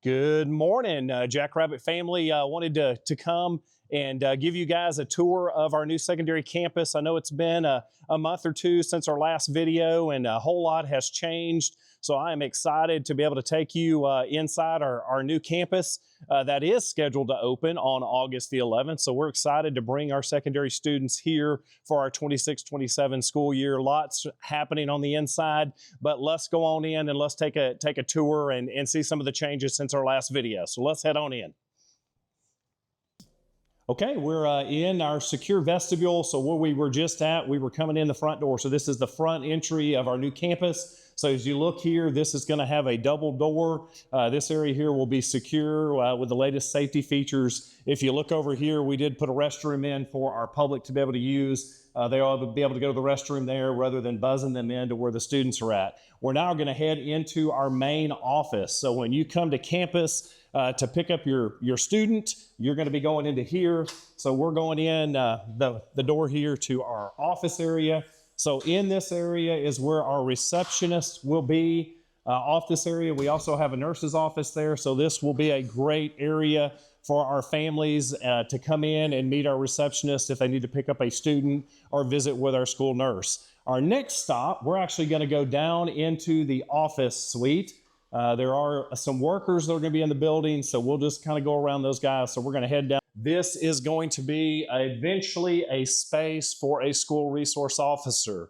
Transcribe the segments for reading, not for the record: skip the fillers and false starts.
Good morning, Jackrabbit family. Wanted to come and give you guys a tour of our new secondary campus. I know it's been a month or two since our last video and a whole lot has changed. So I am excited to be able to take you inside our new campus that is scheduled to open on August the 11th. So we're excited to bring our secondary students here for our 26-27 school year. Lots happening on the inside, but let's go on in and let's take a tour and see some of the changes since our last video. So let's head on in. Okay, we're in our secure vestibule. So where we were just at, we were coming in the front door. So this is the front entry of our new campus. So as you look here, this is going to have a double door. This area here will be secure with the latest safety features. If you look over here, we did put a restroom in for our public to be able to use. They ought be able to go to the restroom there rather than buzzing them into where the students are at. We're now going to head into our main office. So when you come to campus to pick up your student, you're going to be going into here. So we're going in the door here to our office area. So in this area is where our receptionist will be. Off this area, we also have a nurse's office there. So this will be a great area for our families to come in and meet our receptionist if they need to pick up a student or visit with our school nurse. Our next stop, we're actually going to go down into the office suite. There are some workers that are going to be in the building, so we'll just kind of go around those guys. So we're going to head down. This is going to be eventually a space for a school resource officer.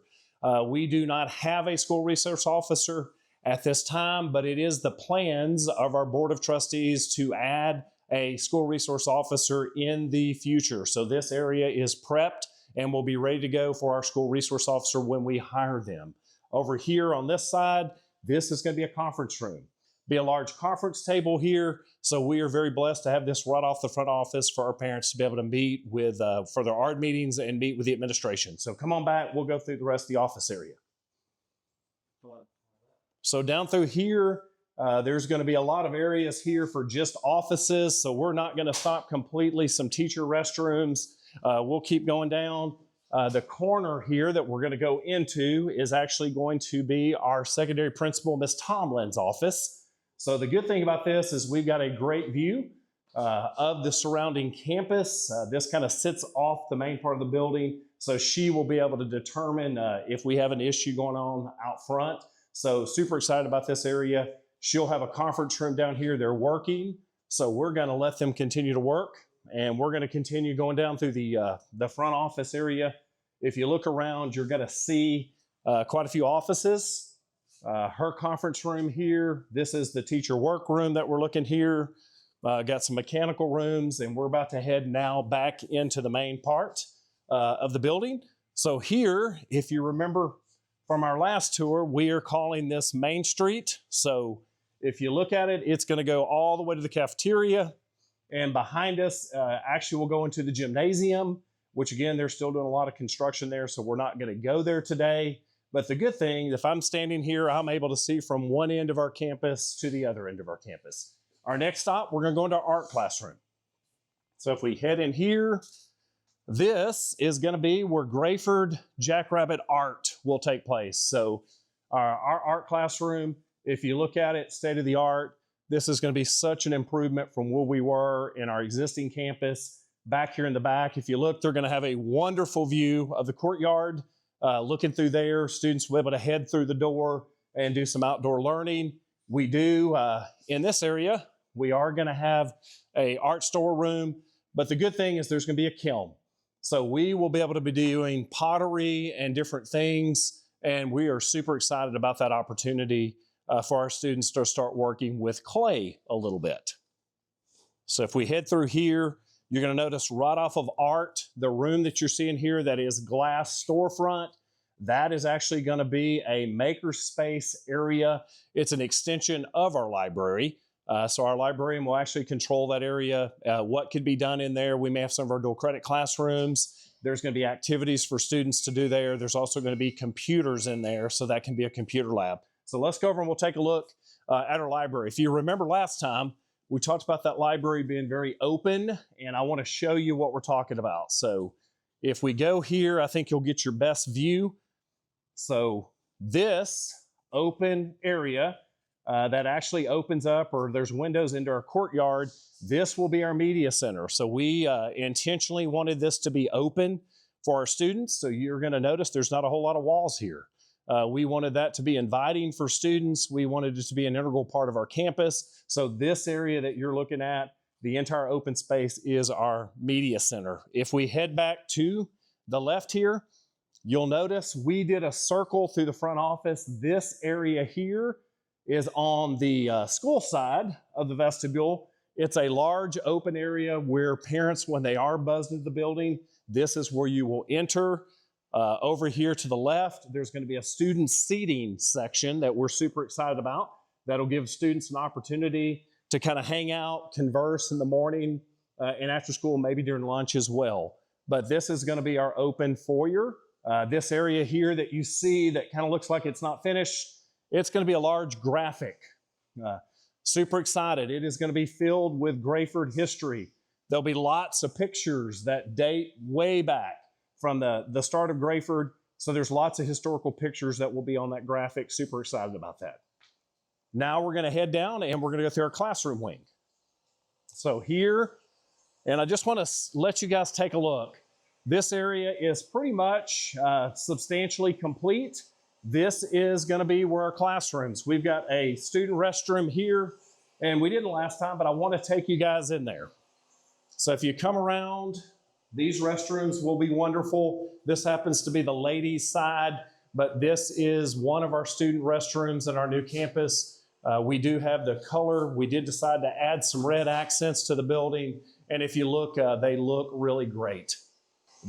We do not have a school resource officer at this time, but it is the plans of our Board of Trustees to add a school resource officer in the future. So this area is prepped and will be ready to go for our school resource officer when we hire them. Over here on this side, this is going to be a conference room. Be a large conference table here. So we are very blessed to have this right off the front office for our parents to be able to meet with for their ARD meetings and meet with the administration. So come on back, we'll go through the rest of the office area. So down through here, there's going to be a lot of areas here for just offices. So we're not going to stop completely. Some teacher restrooms. We'll keep going down. The corner here that we're going to go into is actually going to be our secondary principal, Miss Tomlin's office. So the good thing about this is we've got a great view of the surrounding campus. This kind of sits off the main part of the building. So she will be able to determine if we have an issue going on out front. So super excited about this area. She'll have a conference room down here. They're working. So we're going to let them continue to work. And we're going to continue going down through the front office area. If you look around, you're going to see quite a few offices. Her conference room here. This is the teacher workroom that we're looking here. Got some mechanical rooms, and we're about to head now back into the main part of the building. So here, if you remember from our last tour, we are calling this Main Street. So if you look at it, it's going to go all the way to the cafeteria. And behind us, actually, we'll go into the gymnasium, which again, they're still doing a lot of construction there. So we're not going to go there today. But the good thing, if I'm standing here, I'm able to see from one end of our campus to the other end of our campus. Our next stop, we're going to go into our art classroom. So if we head in here, this is going to be where Graford Jackrabbit Art will take place. So our art classroom, if you look at it, state of the art, this is going to be such an improvement from where we were in our existing campus. Back here in the back, if you look, they're going to have a wonderful view of the courtyard. Looking through there, students will be able to head through the door and do some outdoor learning. We do, in this area, we are going to have a art store room, but the good thing is there's going to be a kiln. So we will be able to be doing pottery and different things, and we are super excited about that opportunity for our students to start working with clay a little bit. So if we head through here, you're going to notice right off of art, the room that you're seeing here that is glass storefront, that is actually going to be a makerspace area. It's an extension of our library. So our librarian will actually control that area, what could be done in there. We may have some of our dual credit classrooms. There's going to be activities for students to do there. There's also going to be computers in there, so that can be a computer lab. So let's go over and we'll take a look at our library. If you remember last time, we talked about that library being very open, and I want to show you what we're talking about. So if we go here, I think you'll get your best view. So this open area that actually opens up, or there's windows into our courtyard. This will be our media center. So we intentionally wanted this to be open for our students. So you're going to notice there's not a whole lot of walls here. We wanted that to be inviting for students. We wanted it to be an integral part of our campus. So this area that you're looking at, the entire open space, is our media center. If we head back to the left here, you'll notice we did a circle through the front office. This area here is on the school side of the vestibule. It's a large open area where parents, when they are buzzed into the building, this is where you will enter. Over here to the left, there's going to be a student seating section that we're super excited about. That'll give students an opportunity to kind of hang out, converse in the morning and after school, maybe during lunch as well. But this is going to be our open foyer. This area here that you see that kind of looks like it's not finished, it's going to be a large graphic. Super excited. It is going to be filled with Graford history. There'll be lots of pictures that date way back from the start of Graford. So there's lots of historical pictures that will be on that graphic. Super excited about that. Now we're going to head down and we're going to go through our classroom wing. So here, and I just want to let you guys take a look. This area is pretty much substantially complete. This is going to be where our classrooms. We've got a student restroom here, and we didn't last time, but I want to take you guys in there. So if you come around, these restrooms will be wonderful. This happens to be the ladies' side, but this is one of our student restrooms at our new campus. We do have the color. We did decide to add some red accents to the building, and if you look, they look really great.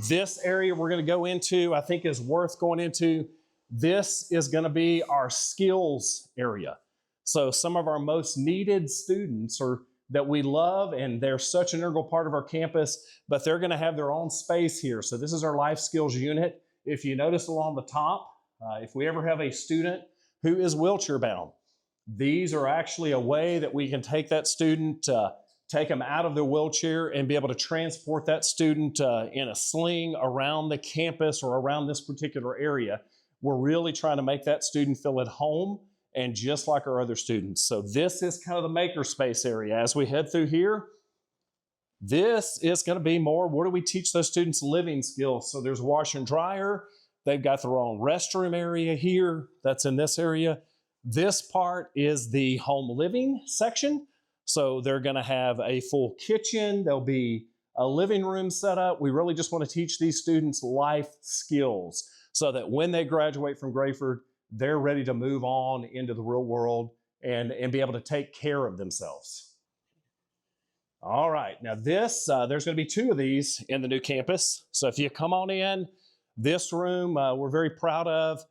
This area we're going to go into, I think, is worth going into. This is going to be our skills area. So some of our most needed students that we love, and they're such an integral part of our campus, but they're going to have their own space here. So this is our life skills unit. If you notice along the top, if we ever have a student who is wheelchair bound, these are actually a way that we can take that student, take them out of their wheelchair and be able to transport that student in a sling around the campus or around this particular area. We're really trying to make that student feel at home and just like our other students. So this is kind of the makerspace area. As we head through here, this is going to be more, where do we teach those students living skills? So there's washer and dryer. They've got their own restroom area here. That's in this area. This part is the home living section. So they're going to have a full kitchen. There'll be a living room set up. We really just want to teach these students life skills so that when they graduate from Graford, they're ready to move on into the real world and be able to take care of themselves. All right, now this, there's going to be 2 of these in the new campus. So if you come on in, this room we're very proud of.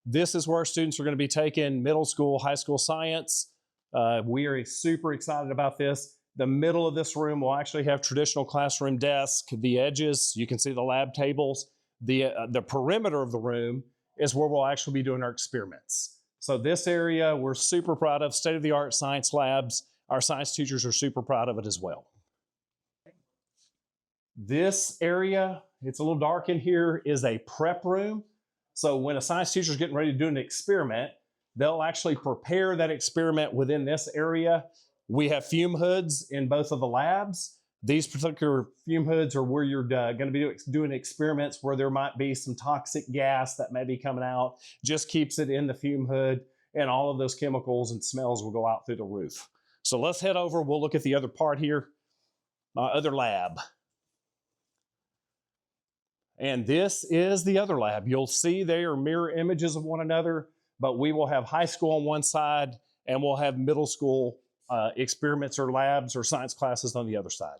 This is where our students are going to be taking middle school, high school science. We are super excited about this. The middle of this room will actually have traditional classroom desks. The edges, you can see the lab tables. The perimeter of the room is where we'll actually be doing our experiments. So this area, we're super proud of, state-of-the-art science labs. Our science teachers are super proud of it as well. This area, it's a little dark in here, is a prep room. So when a science teacher is getting ready to do an experiment, they'll actually prepare that experiment within this area. We have fume hoods in both of the labs. These particular fume hoods are where you're going to be doing experiments where there might be some toxic gas that may be coming out. Just keeps it in the fume hood, and all of those chemicals and smells will go out through the roof. So let's head over. We'll look at the other part here, other lab. And this is the other lab. You'll see they are mirror images of one another, but we will have high school on one side and we'll have middle school experiments or labs or science classes on the other side.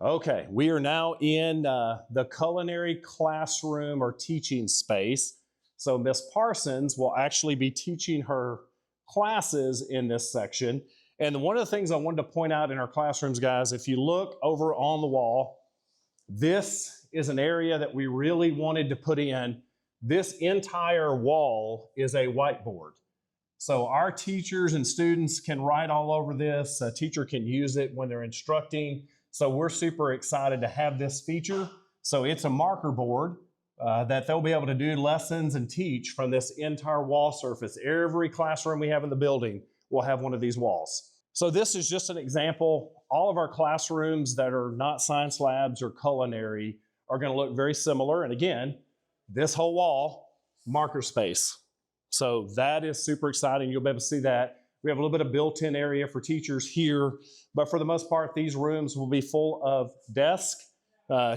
Okay, we are now in the culinary classroom or teaching space. So Miss Parsons will actually be teaching her classes in this section. And one of the things I wanted to point out in our classrooms, guys, if you look over on the wall, this is an area that we really wanted to put in. This entire wall is a whiteboard. So our teachers and students can write all over this. A teacher can use it when they're instructing. So we're super excited to have this feature. So it's a marker board that they'll be able to do lessons and teach from this entire wall surface. Every classroom we have in the building will have one of these walls. So this is just an example. All of our classrooms that are not science labs or culinary are going to look very similar. And again, this whole wall, marker space. So that is super exciting. You'll be able to see that. We have a little bit of built-in area for teachers here, but for the most part, these rooms will be full of desks.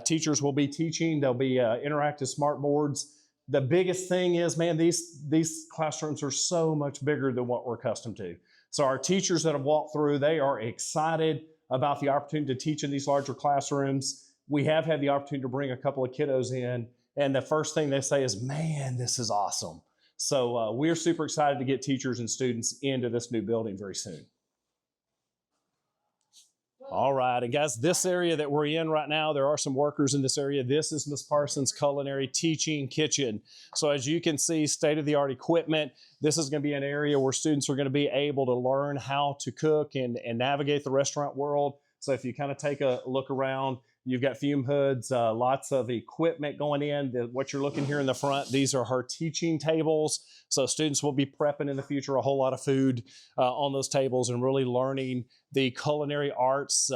Teachers will be teaching. There'll be interactive smart boards. The biggest thing is, man, these classrooms are so much bigger than what we're accustomed to. So our teachers that have walked through, they are excited about the opportunity to teach in these larger classrooms. We have had the opportunity to bring a couple of kiddos in, and the first thing they say is, man, this is awesome. So we're super excited to get teachers and students into this new building very soon. All right, and guys, this area that we're in right now, there are some workers in this area. This is Ms. Parsons' culinary teaching kitchen. So as you can see, state-of-the-art equipment. This is going to be an area where students are going to be able to learn how to cook and navigate the restaurant world. So if you kind of take a look around, you've got fume hoods, lots of equipment going in. What you're looking here in the front, these are her teaching tables. So students will be prepping in the future a whole lot of food on those tables and really learning the culinary arts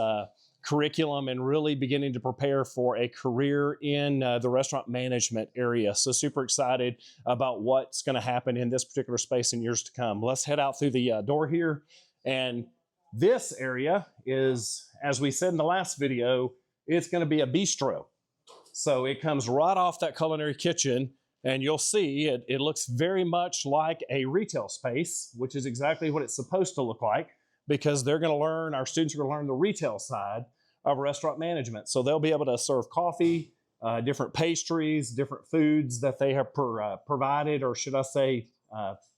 curriculum and really beginning to prepare for a career in the restaurant management area. So super excited about what's going to happen in this particular space in years to come. Let's head out through the door here. And this area is, as we said in the last video, it's going to be a bistro. So it comes right off that culinary kitchen, and you'll see it looks very much like a retail space, which is exactly what it's supposed to look like, because they're going to learn, our students are going to learn the retail side of restaurant management. So they'll be able to serve coffee, different pastries, different foods that they have provided, or should I say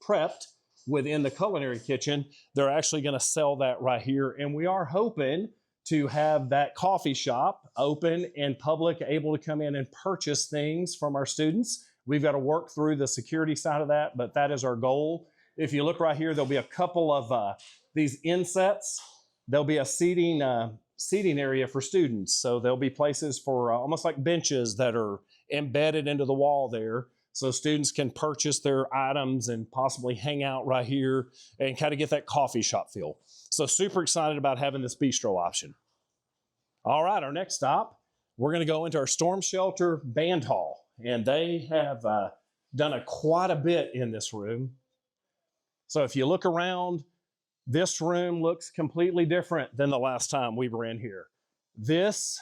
prepped within the culinary kitchen. They're actually going to sell that right here. And we are hoping to have that coffee shop open and public, able to come in and purchase things from our students. We've got to work through the security side of that, but that is our goal. If you look right here, there'll be a couple of these insets. There'll be a seating area for students. So there'll be places for almost like benches that are embedded into the wall there. So students can purchase their items and possibly hang out right here and kind of get that coffee shop feel. So super excited about having this bistro option. All right, our next stop, we're going to go into our storm shelter band hall. And they have done quite a bit in this room. So if you look around, this room looks completely different than the last time we were in here. This,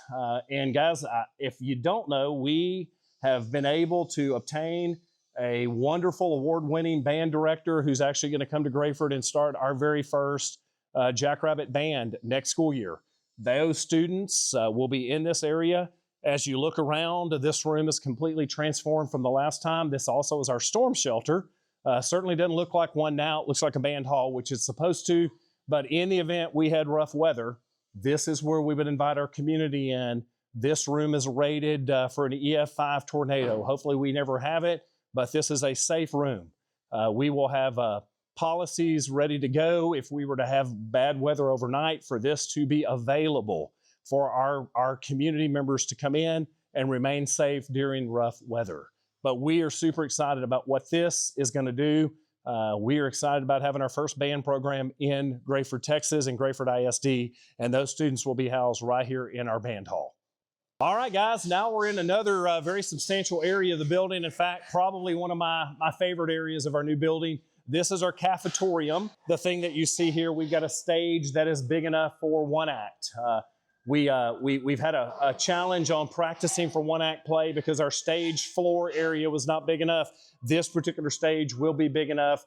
and guys, if you don't know, we have been able to obtain a wonderful award-winning band director who's actually going to come to Graford and start our very first Jackrabbit band next school year. Those students will be in this area. As you look around, this room is completely transformed from the last time. This also is our storm shelter. Certainly doesn't look like one now. It looks like a band hall, which it's supposed to. But in the event we had rough weather, this is where we would invite our community in. This room is rated for an EF5 tornado. Hopefully we never have it, but this is a safe room. We will have policies ready to go if we were to have bad weather overnight for this to be available for our community members to come in and remain safe during rough weather. But we are super excited about what this is going to do. We are excited about having our first band program in Graford, Texas, and Graford ISD, and those students will be housed right here in our band hall. All right, guys, now we're in another very substantial area of the building. In fact, probably one of my favorite areas of our new building. This is our cafetorium. The thing that you see here, we've got a stage that is big enough for one act. We've had a challenge on practicing for one act play because our stage floor area was not big enough. This particular stage will be big enough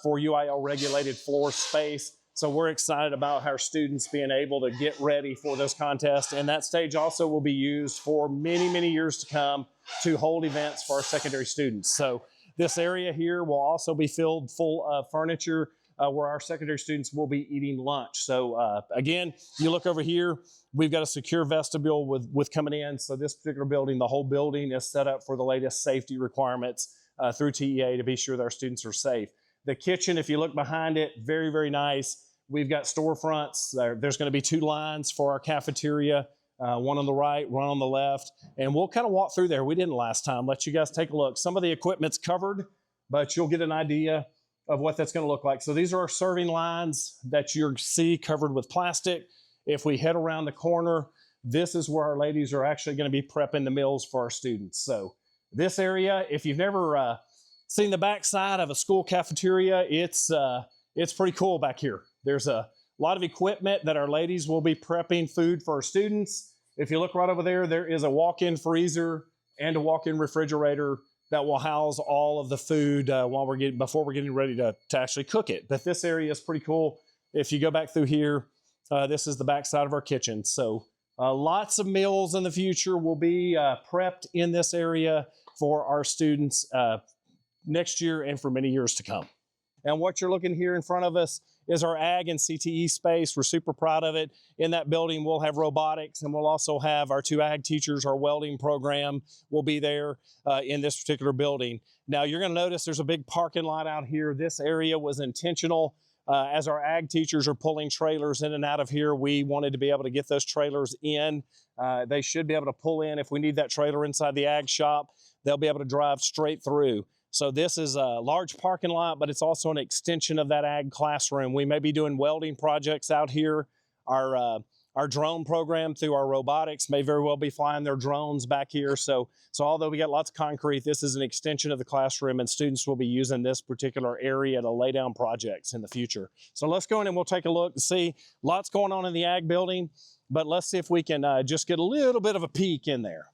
for UIL regulated floor space. So we're excited about our students being able to get ready for those contests. And that stage also will be used for many, many years to come to hold events for our secondary students. So this area here will also be filled full of furniture where our secondary students will be eating lunch. So again, you look over here, we've got a secure vestibule with coming in. So this particular building, the whole building is set up for the latest safety requirements through TEA to be sure that our students are safe. The kitchen, if you look behind it, very, very nice. We've got storefronts. There's going to be 2 lines for our cafeteria, one on the right, one on the left. And we'll kind of walk through there. We didn't last time. Let you guys take a look. Some of the equipment's covered, but you'll get an idea of what that's going to look like. So these are our serving lines that you see covered with plastic. If we head around the corner, this is where our ladies are actually going to be prepping the meals for our students. So this area, if you've never seen the backside of a school cafeteria, it's pretty cool back here. There's a lot of equipment that our ladies will be prepping food for our students. If you look right over there, there is a walk-in freezer and a walk-in refrigerator that will house all of the food before we're getting ready to actually cook it. But this area is pretty cool. If you go back through here, this is the back side of our kitchen. So lots of meals in the future will be prepped in this area for our students next year and for many years to come. And what you're looking here in front of us is our ag and CTE space. We're super proud of it. In that building, we'll have robotics, and we'll also have our 2 ag teachers. Our welding program will be there in this particular building. Now, you're going to notice there's a big parking lot out here. This area was intentional. As our ag teachers are pulling trailers in and out of here, we wanted to be able to get those trailers in. They should be able to pull in. If we need that trailer inside the ag shop, they'll be able to drive straight through. So this is a large parking lot, but it's also an extension of that ag classroom. We may be doing welding projects out here. Our drone program through our robotics may very well be flying their drones back here. So although we got lots of concrete, this is an extension of the classroom, and students will be using this particular area to lay down projects in the future. So let's go in and we'll take a look and see. Lots going on in the ag building, but let's see if we can just get a little bit of a peek in there.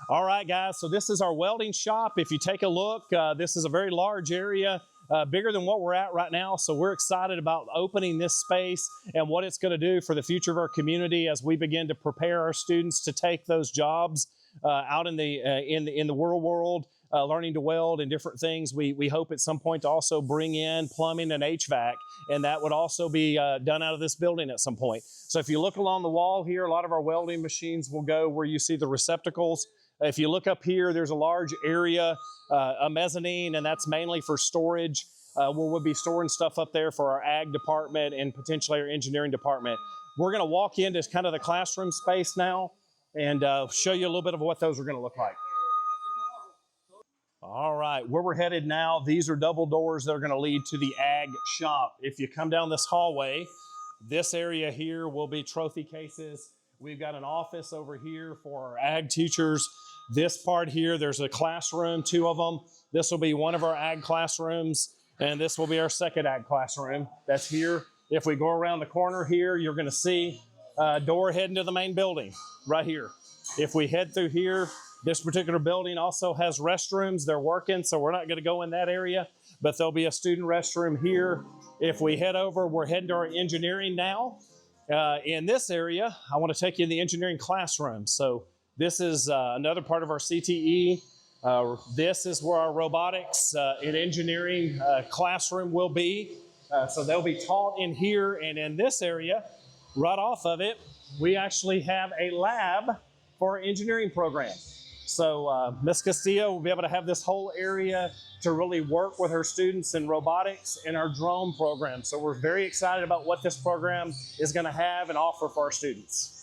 All right, guys, so this is our welding shop. If you take a look, this is a very large area, bigger than what we're at right now. So we're excited about opening this space and what it's going to do for the future of our community as we begin to prepare our students to take those jobs out in the real world, learning to weld and different things. We hope at some point to also bring in plumbing and HVAC, and that would also be done out of this building at some point. So if you look along the wall here, a lot of our welding machines will go where you see the receptacles. If you look up here, there's a large area, a mezzanine, and that's mainly for storage, where we'll be storing stuff up there for our ag department and potentially our engineering department. We're going to walk into kind of the classroom space now and show you a little bit of what those are going to look like. All right, where we're headed now, these are double doors that are going to lead to the ag shop. If you come down this hallway, this area here will be trophy cases. We've got an office over here for our ag teachers. This part here, there's a classroom, 2 of them. This will be one of our ag classrooms, and this will be our second ag classroom. That's here. If we go around the corner here, you're going to see a door heading to the main building right here. If we head through here, this particular building also has restrooms. They're working, so we're not going to go in that area, but there'll be a student restroom here. If we head over, we're heading to our engineering now. In this area, I want to take you in the engineering classroom. So this is another part of our CTE. This is where our robotics and engineering classroom will be. So they'll be taught in here, and in this area, right off of it, we actually have a lab for our engineering program. So Ms. Castillo will be able to have this whole area to really work with her students in robotics and our drone program. So we're very excited about what this program is going to have and offer for our students.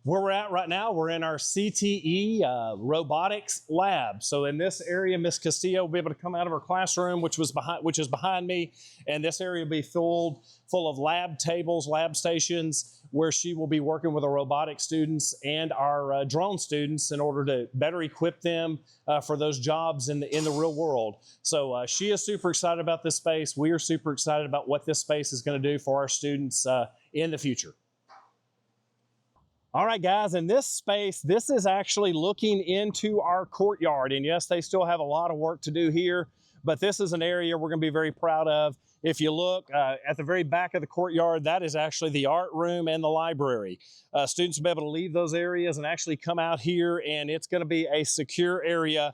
Where we're at right now, we're in our CTE robotics lab. So in this area, Ms. Castillo will be able to come out of her classroom, which is behind me, and this area will be full of lab tables, lab stations, where she will be working with our robotic students and our drone students in order to better equip them for those jobs in the real world. So she is super excited about this space. We are super excited about what this space is going to do for our students in the future. All right, guys, in this space, this is actually looking into our courtyard. And yes, they still have a lot of work to do here, but this is an area we're going to be very proud of. If you look at the very back of the courtyard, that is actually the art room and the library. Students will be able to leave those areas and actually come out here, and it's going to be a secure area.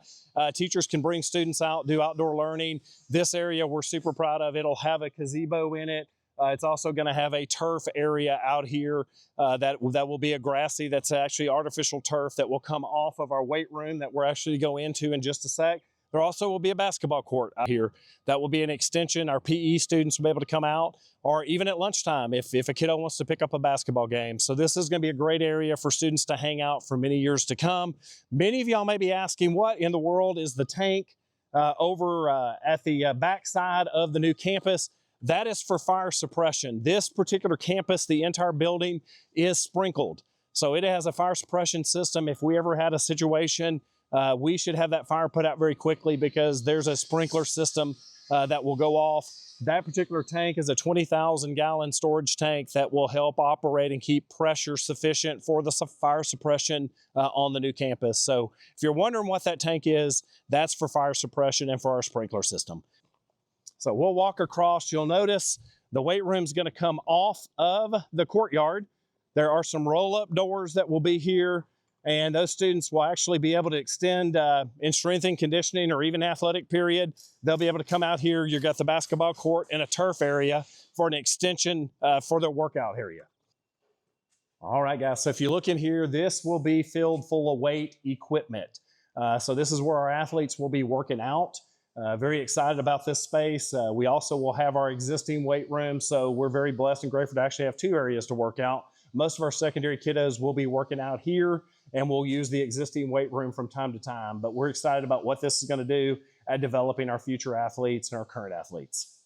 Teachers can bring students out, do outdoor learning. This area we're super proud of. It'll have a gazebo in it. It's also going to have a turf area out here that will be a grassy, that's actually artificial turf that will come off of our weight room that we're actually go into in just a sec. There also will be a basketball court out here. That will be an extension. Our PE students will be able to come out, or even at lunchtime if a kiddo wants to pick up a basketball game. So this is going to be a great area for students to hang out for many years to come. Many of y'all may be asking, what in the world is the tank over at the back side of the new campus, that is for fire suppression. This particular campus, the entire building is sprinkled. So it has a fire suppression system. If we ever had a situation, we should have that fire put out very quickly because there's a sprinkler system that will go off. That particular tank is a 20,000 gallon storage tank that will help operate and keep pressure sufficient for the fire suppression on the new campus. So if you're wondering what that tank is, that's for fire suppression and for our sprinkler system. So we'll walk across. You'll notice the weight room is going to come off of the courtyard. There are some roll-up doors that will be here, and those students will actually be able to extend in strength and conditioning or even athletic period. They'll be able to come out here. You've got the basketball court and a turf area for an extension for their workout area. All right, guys, so if you look in here, this will be filled full of weight equipment. So this is where our athletes will be working out. Very excited about this space. We also will have our existing weight room, so we're very blessed in Graford to actually have 2 areas to work out. Most of our secondary kiddos will be working out here, and we'll use the existing weight room from time to time. But we're excited about what this is going to do at developing our future athletes and our current athletes.